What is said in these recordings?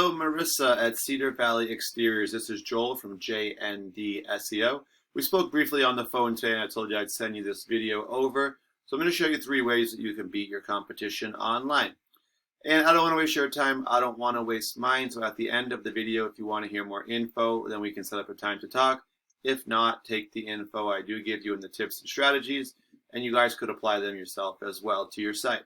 Hello, Marisa at Cedar Valley Exteriors. This is Joel from JND SEO. We spoke briefly on the phone today, and I told you I'd send you this video over. So I'm going to show you 3 ways that you can beat your competition online. And I don't want to waste your time. I don't want to waste mine. So at the end of the video, if you want to hear more info, then we can set up a time to talk. If not, take the info I do give you in the tips and strategies, and you guys could apply them yourself as well to your site.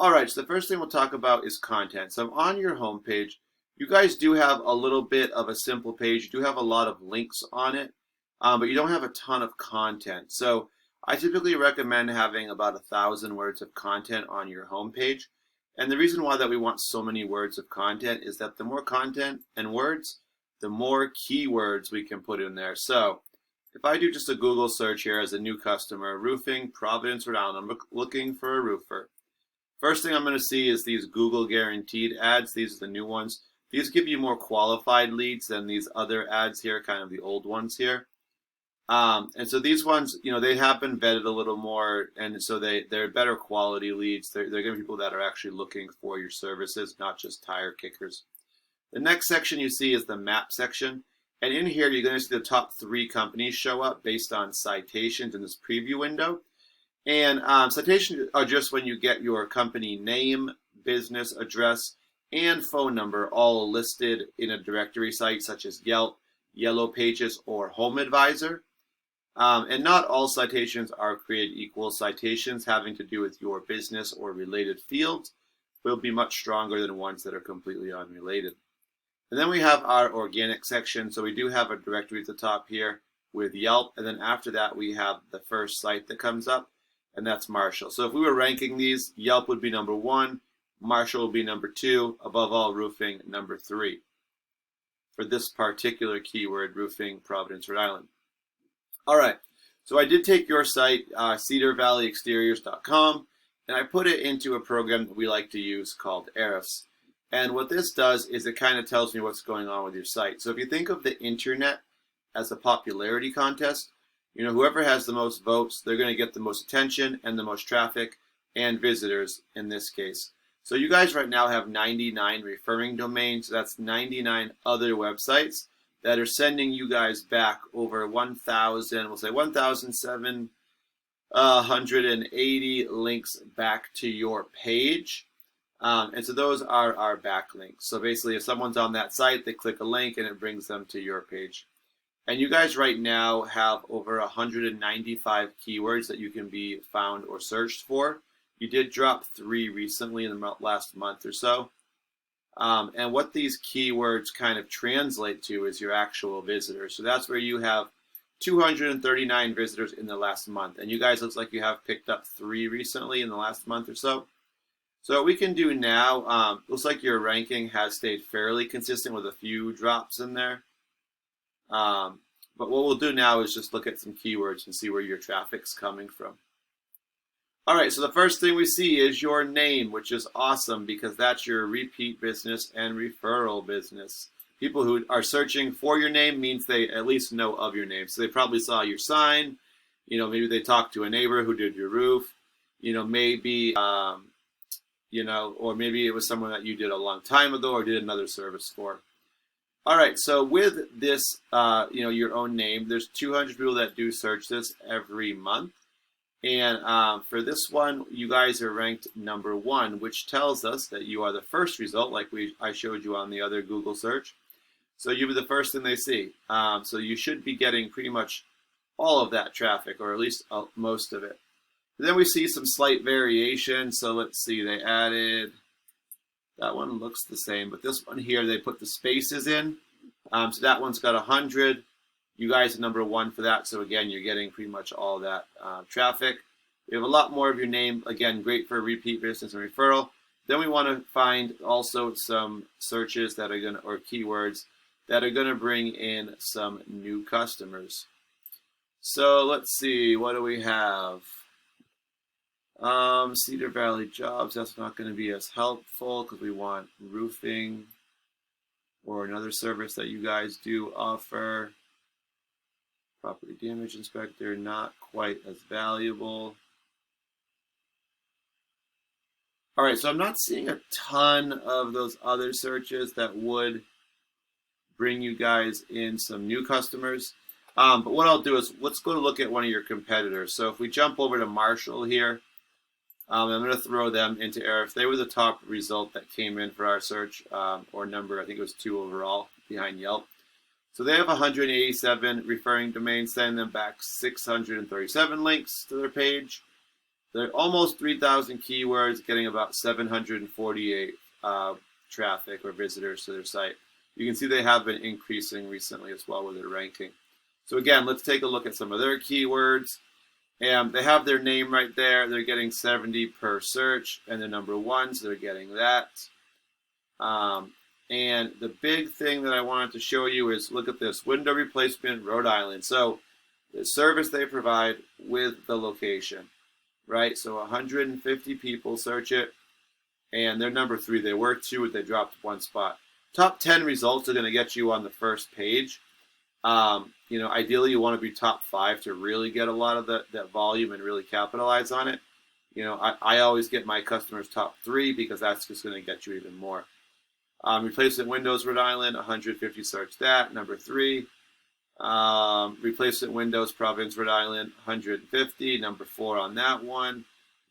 Alright, so the first thing we'll talk about is content. So on your home page, you guys do have a little bit of a simple page. You do have a lot of links on it, but you don't have a ton of content. So I typically recommend having about 1,000 words of content on your home page. And the reason why that we want so many words of content is that the more content and words, the more keywords we can put in there. So if I do just a Google search here as a new customer, roofing, Providence, Rhode Island, I'm looking for a roofer. First thing I'm going to see is these Google guaranteed ads. These are the new ones. These give you more qualified leads than these other ads here, kind of the old ones here. And so these ones, you know, they have been vetted a little more, and so they're better quality leads. They're going to be people that are actually looking for your services, not just tire kickers. The next section you see is the map section. And in here, you're going to see the top 3 companies show up based on citations in this preview window. And citations are just when you get your company name, business address, and phone number all listed in a directory site such as Yelp, Yellow Pages, or Home Advisor. And not all citations are created equal. Citations having to do with your business or related fields will be much stronger than ones that are completely unrelated. And then we have our organic section. So we do have a directory at the top here with Yelp. And then after that, we have the first site that comes up, and that's Marshall. So if we were ranking these, Yelp would be number 1, Marshall would be number 2, above all, roofing number 3. For this particular keyword, roofing, Providence, Rhode Island. All right, so I did take your site, cedarvalleyexteriors.com, and I put it into a program that we like to use called Ahrefs. And what this does is it kind of tells me what's going on with your site. So if you think of the internet as a popularity contest, you know, whoever has the most votes, they're going to get the most attention and the most traffic and visitors in this case. So you guys right now have 99 referring domains. So that's 99 other websites that are sending you guys back over 1,000, we'll say 1,780 links back to your page. And so those are our backlinks. So basically, if someone's on that site, they click a link and it brings them to your page. And you guys right now have over 195 keywords that you can be found or searched for. You did drop 3 recently in the last month or so. And what these keywords kind of translate to is your actual visitors. So that's where you have 239 visitors in the last month. And you guys looks like you have picked up 3 recently in the last month or so. So what we can do now, looks like your ranking has stayed fairly consistent with a few drops in there. But what we'll do now is just look at some keywords and see where your traffic's coming from. All right, so the first thing we see is your name, which is awesome because that's your repeat business and referral business. People who are searching for your name means they at least know of your name. So they probably saw your sign, you know, maybe they talked to a neighbor who did your roof, you know, maybe, you know, or maybe it was someone that you did a long time ago or did another service for. All right, so with this, you know, your own name, there's 200 people that do search this every month. And for this one, you guys are ranked number 1, which tells us that you are the first result, like I showed you on the other Google search. So you'll be the first thing they see. So you should be getting pretty much all of that traffic, or at least most of it. And then we see some slight variation. So let's see, they added... That one looks the same, but this one here, they put the spaces in. So that one's got 100. You guys are number 1 for that. So again, you're getting pretty much all that traffic. We have a lot more of your name. Again, great for repeat business and referral. Then we want to find also some searches that are going to, or keywords that are going to bring in some new customers. So let's see, what do we have? Cedar Valley jobs, that's not going to be as helpful because we want roofing or another service that you guys do offer. Property damage inspector, not quite as valuable. All right, so I'm not seeing a ton of those other searches that would bring you guys in some new customers. But what I'll do is let's go to look at one of your competitors. So if we jump over to Marshall here, I'm going to throw them into error. If they were the top result that came in for our search, or number, I think it was 2 overall behind Yelp. So they have 187 referring domains, sending them back 637 links to their page. They're almost 3,000 keywords, getting about 748 traffic or visitors to their site. You can see they have been increasing recently as well with their ranking. So again, let's take a look at some of their keywords. And they have their name right there. They're getting 70 per search, and they're number 1, so they're getting that. And the big thing that I wanted to show you is, look at this, window replacement, Rhode Island. So the service they provide with the location, right? So 150 people search it, and they're number 3. They were 2, but they dropped 1 spot. Top 10 results are going to get you on the first page. Ideally you want to be top 5 to really get a lot of that volume and really capitalize on it. I always get my customers top 3 because that's just going to get you even more. Replacement Windows Rhode Island, 150 search that, number 3. Replacement Windows Providence Rhode Island, 150, number 4 on that one.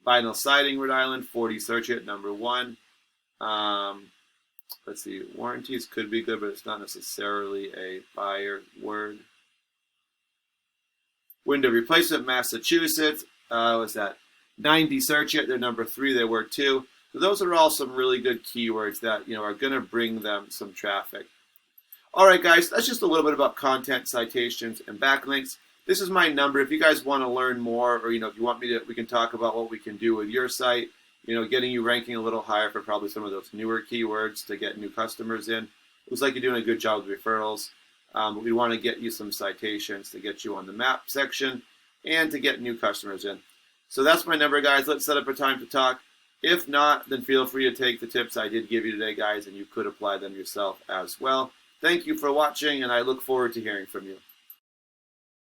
Vinyl Siding Rhode Island, 40 search it, number 1. Let's see, warranties could be good, but it's not necessarily a buyer word. Window replacement, Massachusetts, was that 90 search it, they're number 3, they were 2. So those are all some really good keywords that are going to bring them some traffic. All right, guys, that's just a little bit about content, citations, and backlinks. This is my number. If you guys want to learn more, or if you want me to, we can talk about what we can do with your site. Getting you ranking a little higher for probably some of those newer keywords to get new customers in. It looks like you're doing a good job with referrals. But we want to get you some citations to get you on the map section and to get new customers in. So that's my number, guys. Let's set up a time to talk. If not, then feel free to take the tips I did give you today, guys, and you could apply them yourself as well. Thank you for watching, and I look forward to hearing from you.